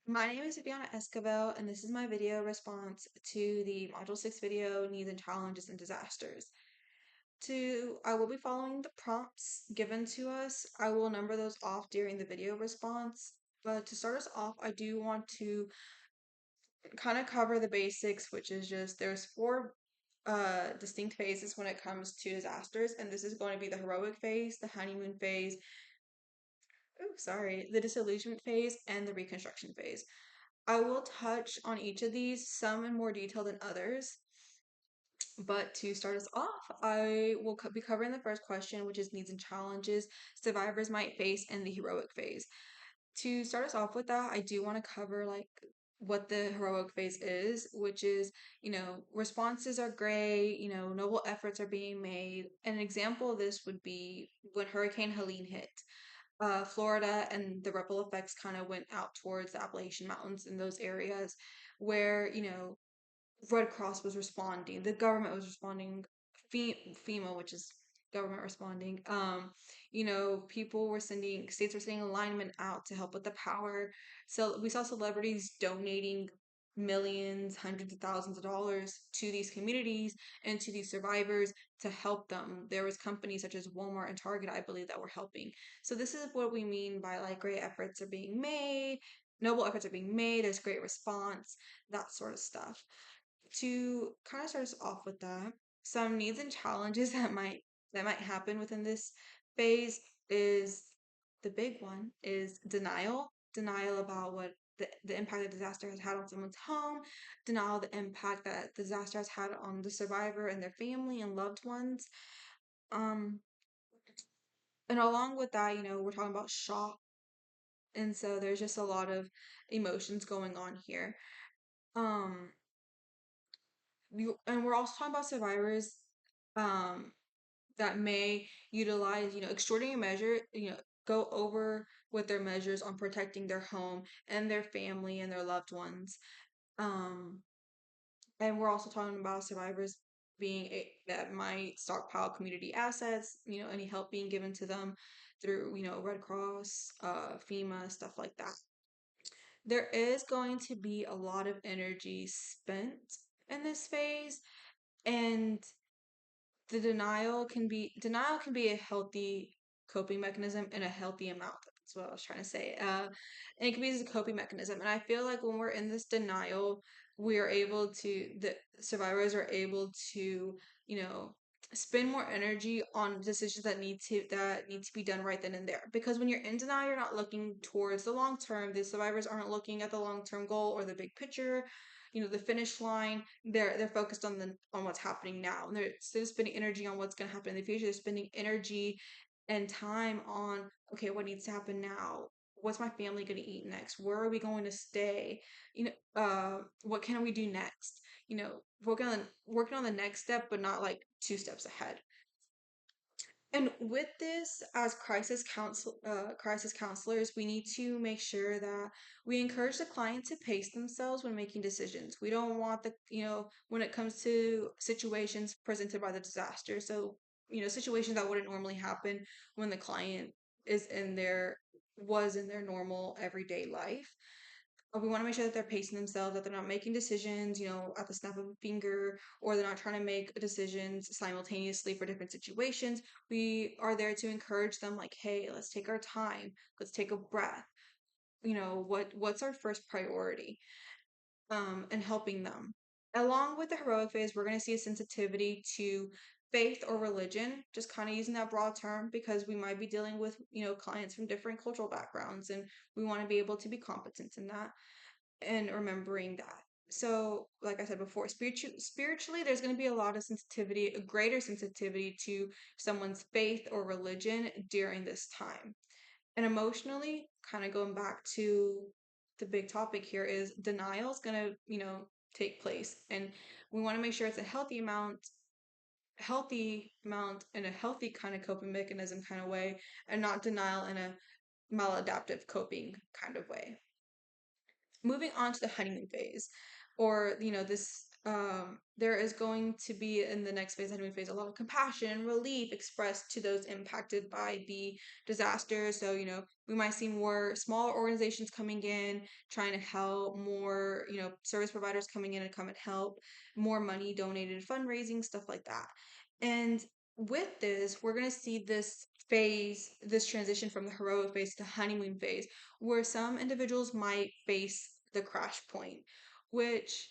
My name is Viviana Escobar, and this is my video response to the Module 6 video, Needs and Challenges and Disasters. I will be following the prompts given to us. I will number those off during the video response. But to start us off, I do want to kind of cover the basics, which is just there's four distinct phases when it comes to disasters, and this is going to be the heroic phase, the honeymoon phase, the disillusionment phase, and the reconstruction phase. I will touch on each of these, some in more detail than others. But to start us off, I will be covering the first question, which is needs and challenges survivors might face in the heroic phase. To start us off with that, I do want to cover what the heroic phase is, which is, responses are great, noble efforts are being made. An example of this would be when Hurricane Helene hit. Florida and the ripple effects kind of went out towards the Appalachian Mountains in those areas where, Red Cross was responding, the government was responding, FEMA, which is government responding. People were sending, states were sending linemen out to help with the power. So we saw celebrities donating millions, hundreds of thousands of dollars to these communities and to these survivors to help them. There was companies such as Walmart and Target, I believe, that were helping. So this is what we mean by great efforts are being made, noble efforts are being made, there's great response, that sort of stuff. To kind of start us off with that, some needs and challenges that might happen within this phase is the big one is denial about what the impact the disaster has had on someone's home, denial of the impact that the disaster has had on the survivor and their family and loved ones. Um, and along with that, we're talking about shock, and so there's just a lot of emotions going on here. Um, and we're also talking about survivors um that may utilize, extraordinary measure, go over with their measures on protecting their home and their family and their loved ones. Um, and we're also talking about survivors that might stockpile community assets, any help being given to them through, Red Cross, FEMA, stuff like that. There is going to be a lot of energy spent in this phase, and denial can be a healthy coping mechanism and a healthy amount. That's what I was trying to say. And it can be as a coping mechanism. And I feel like when we're in this denial, the survivors are able to, you know, spend more energy on decisions that need to be done right then and there. Because when you're in denial, you're not looking towards the long term. The survivors aren't looking at the long term goal or the big picture, the finish line. They're focused on what's happening now, and they're instead of spending energy on what's going to happen in the future, they're spending energy and time on, okay, what needs to happen now, what's my family going to eat next, where are we going to stay, what can we do next, working on the next step, but not like two steps ahead. And with this, as crisis counselors, we need to make sure that we encourage the client to pace themselves when making decisions. We don't want when it comes to situations presented by the disaster. So, situations that wouldn't normally happen when the client is in their was in their normal everyday life. We want to make sure that they're pacing themselves, that they're not making decisions, at the snap of a finger, or they're not trying to make decisions simultaneously for different situations. We are there to encourage them, like, hey, let's take our time, let's take a breath. What's our first priority? And helping them. Along with the heroic phase, we're going to see a sensitivity to faith or religion, just kind of using that broad term because we might be dealing with, clients from different cultural backgrounds, and we want to be able to be competent in that and remembering that. So, like I said before, spiritually, there's going to be a lot of sensitivity, a greater sensitivity to someone's faith or religion during this time. And emotionally, kind of going back to the big topic here, is denial is going to, take place. And we want to make sure it's a healthy amount and a healthy kind of coping mechanism kind of way, and not denial in a maladaptive coping kind of way. Moving on to the honeymoon phase, or this. there is going to be in the next phase, honeymoon phase, a lot of compassion and relief expressed to those impacted by the disaster. So, we might see more smaller organizations coming in, trying to help, more, service providers coming in and come and help, more money donated, fundraising, stuff like that. And with this, we're going to see this phase, this transition from the heroic phase to honeymoon phase, where some individuals might face the crash point, which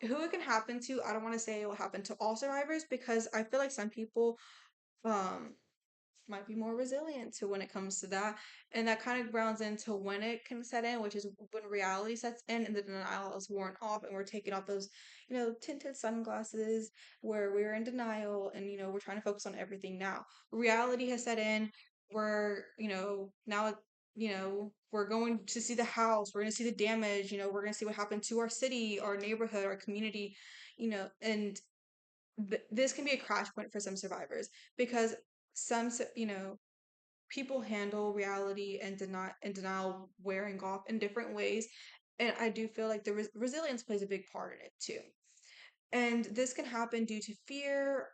who it can happen to, I don't want to say it will happen to all survivors because I feel like some people um might be more resilient to when it comes to that. And that kind of grounds into when it can set in, which is when reality sets in and the denial is worn off and we're taking off those, tinted sunglasses where we're in denial and, we're trying to focus on everything now. Reality has set in. We're, now, we're going to see the house, we're going to see the damage, we're going to see what happened to our city, our neighborhood, our community, and this can be a crash point for some survivors because people handle reality and denial wearing off in different ways, and I do feel like the resilience plays a big part in it too. And this can happen due to fear.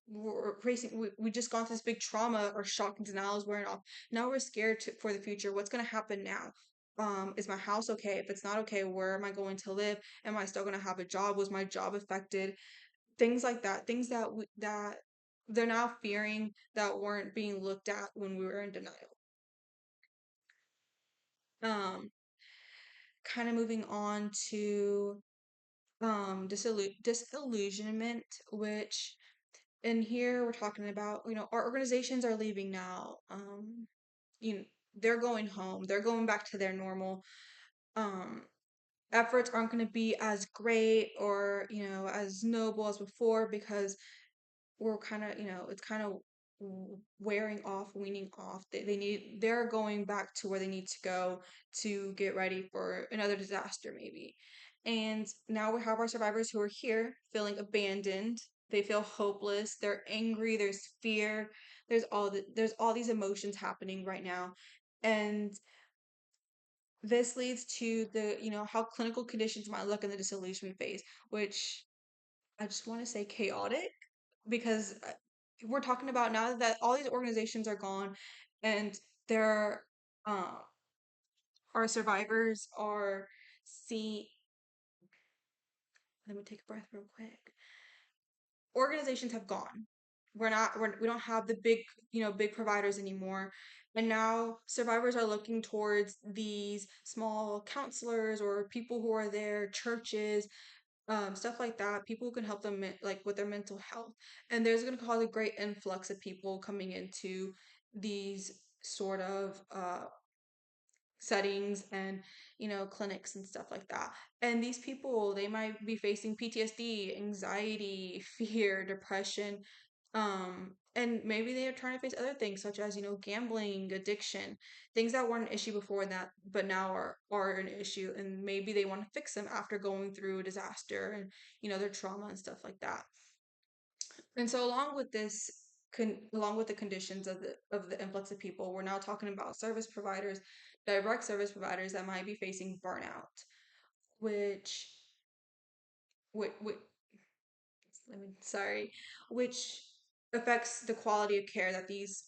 We're facing, we just gone through this big trauma or shock, and denial is wearing off. Now we're scared for the future. What's going to happen now? Is my house okay? If it's not okay, where am I going to live? Am I still going to have a job? Was my job affected? Things like that, things that they're now fearing that weren't being looked at when we were in denial. um Kind of moving on to disillusionment, which in here we're talking about, our organizations are leaving now. You know, they're going home, they're going back to their normal. um Efforts aren't going to be as great or, as noble as before because we're kind of, it's kind of wearing off, weaning off. They're going back to where they need to go to get ready for another disaster, maybe. And now we have our survivors who are here feeling abandoned. They feel hopeless. They're angry. There's fear. There's all these emotions happening right now. And this leads to the, how clinical conditions might look in the disillusionment phase, which I just want to say chaotic because we're talking about now that all these organizations are gone and there uh, our survivors are see let me take a breath real quick. Organizations have gone. We don't have the big, big providers anymore. And now survivors are looking towards these small counselors or people who are there, churches, stuff like that. People who can help them like with their mental health, and there's going to cause a great influx of people coming into these sort of settings and, clinics and stuff like that. And these people, they might be facing PTSD, anxiety, fear, depression, and maybe they are trying to face other things such as, gambling, addiction, things that weren't an issue before that but now are an issue, and maybe they want to fix them after going through a disaster and, their trauma and stuff like that. And so along with this, along with the conditions of the influx of people, we're now talking about service providers, direct service providers that might be facing burnout, which which sorry, which affects the quality of care that these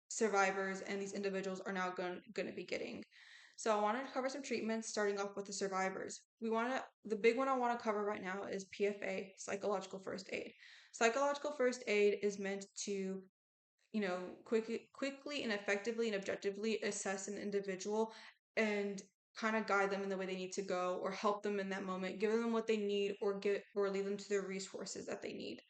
survivors and these individuals are now going to be getting. So I wanted to cover some treatments, starting off with the survivors. The big one I want to cover right now is PFA, psychological first aid. Psychological first aid is meant to, quickly and effectively and objectively assess an individual and kind of guide them in the way they need to go or help them in that moment, give them what they need or lead them to the resources that they need.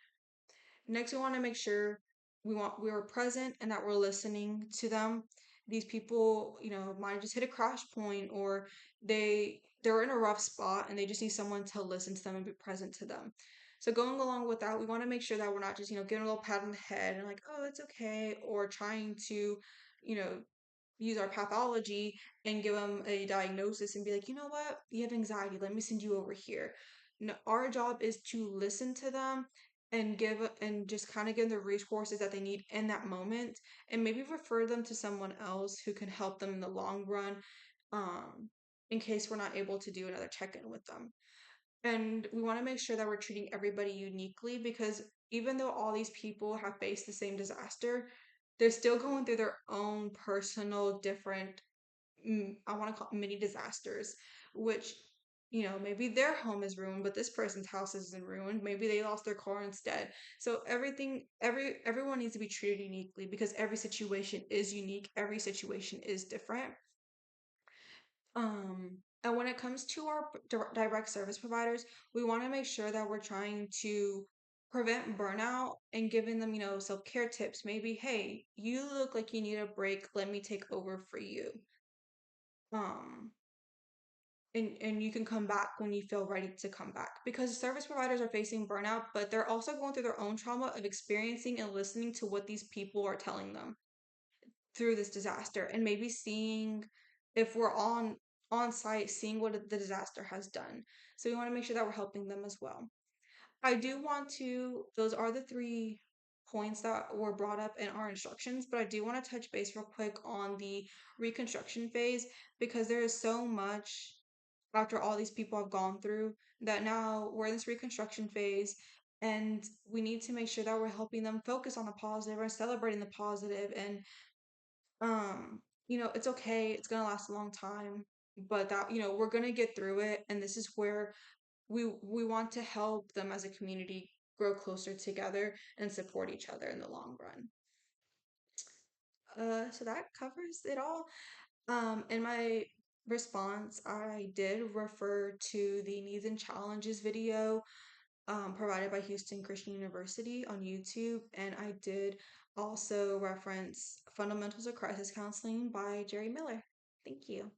Next, we want to make sure we are present and that we're listening to them. These people, might just hit a crash point or they're in a rough spot and they just need someone to listen to them and be present to them. So going along with that, we want to make sure that we're not just, giving a little pat on the head and like, oh, it's okay, or trying to, you know, use our pathology and give them a diagnosis and be like, you know what, you have anxiety, let me send you over here. No, our job is to listen to them and just kind of give them the resources that they need in that moment, and maybe refer them to someone else who can help them in the long run, um in case we're not able to do another check-in with them. And we want to make sure that we're treating everybody uniquely because even though all these people have faced the same disaster, they're still going through their own personal, different, I want to call it mini disasters, which, maybe their home is ruined, but this person's house isn't ruined. Maybe they lost their car instead. So everyone needs to be treated uniquely because every situation is unique. Every situation is different. And when it comes to our direct service providers, we want to make sure that we're trying to prevent burnout and giving them, self-care tips. Maybe, hey, you look like you need a break. Let me take over for you. Um, and you can come back when you feel ready to come back because service providers are facing burnout, but they're also going through their own trauma of experiencing and listening to what these people are telling them through this disaster and maybe seeing if we're on site seeing what the disaster has done. So we want to make sure that we're helping them as well. I do want to those are the three points that were brought up in our instructions, but I do want to touch base real quick on the reconstruction phase because there is so much after all these people have gone through that now we're in this reconstruction phase and we need to make sure that we're helping them focus on the positive and celebrating the positive and um, it's okay. It's gonna last a long time, but that, we're gonna get through it. And this is where we want to help them as a community grow closer together and support each other in the long run. So that covers it all. In my response, I did refer to the needs and challenges video provided by Houston Christian University on YouTube, and I did also reference Fundamentals of Crisis Counseling by Jerry Miller. Thank you.